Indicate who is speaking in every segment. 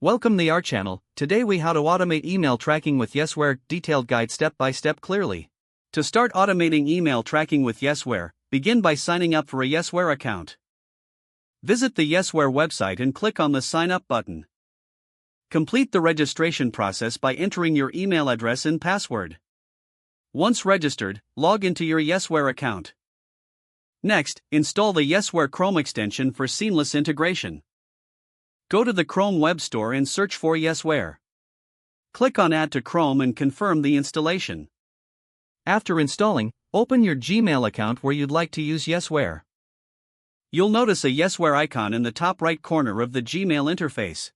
Speaker 1: Welcome to our channel. Today we how to automate email tracking with Yesware, detailed guide step by step clearly. To start automating email tracking with Yesware, begin by signing up for a Yesware account. Visit the Yesware website and click on the sign up button. Complete the registration process by entering your email address and password. Once registered, log into your Yesware account. Next, install the Yesware Chrome extension for seamless integration. Go to the Chrome Web Store and search for Yesware. Click on Add to Chrome and confirm the installation. After installing, open your Gmail account where you'd like to use Yesware. You'll notice a Yesware icon in the top right corner of the Gmail interface.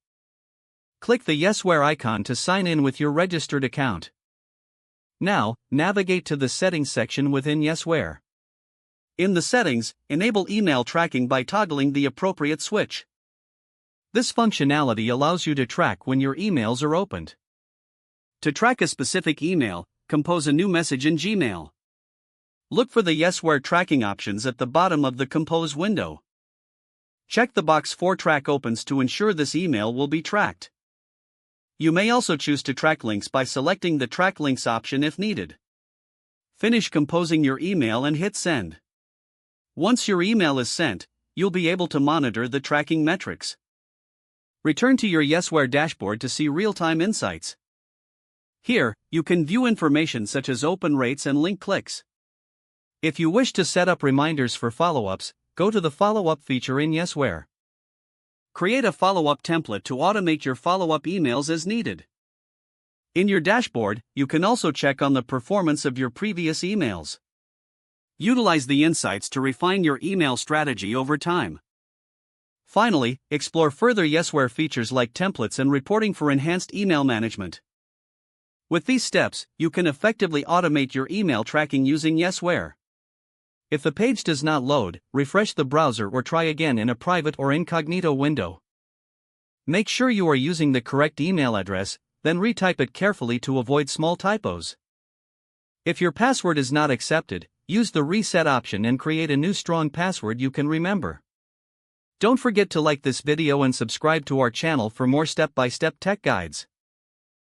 Speaker 1: Click the Yesware icon to sign in with your registered account. Now, navigate to the Settings section within Yesware. In the Settings, enable email tracking by toggling the appropriate switch. This functionality allows you to track when your emails are opened. To track a specific email, compose a new message in Gmail. Look for the Yesware tracking options at the bottom of the Compose window. Check the box for Track Opens to ensure this email will be tracked. You may also choose to track links by selecting the Track Links option if needed. Finish composing your email and hit Send. Once your email is sent, you'll be able to monitor the tracking metrics. Return to your Yesware dashboard to see real-time insights. Here, you can view information such as open rates and link clicks. If you wish to set up reminders for follow-ups, go to the follow-up feature in Yesware. Create a follow-up template to automate your follow-up emails as needed. In your dashboard, you can also check on the performance of your previous emails. Utilize the insights to refine your email strategy over time. Finally, explore further Yesware features like templates and reporting for enhanced email management. With these steps, you can effectively automate your email tracking using Yesware. If the page does not load, refresh the browser or try again in a private or incognito window. Make sure you are using the correct email address, then retype it carefully to avoid small typos. If your password is not accepted, use the reset option and create a new strong password you can remember. Don't forget to like this video and subscribe to our channel for more step-by-step tech guides.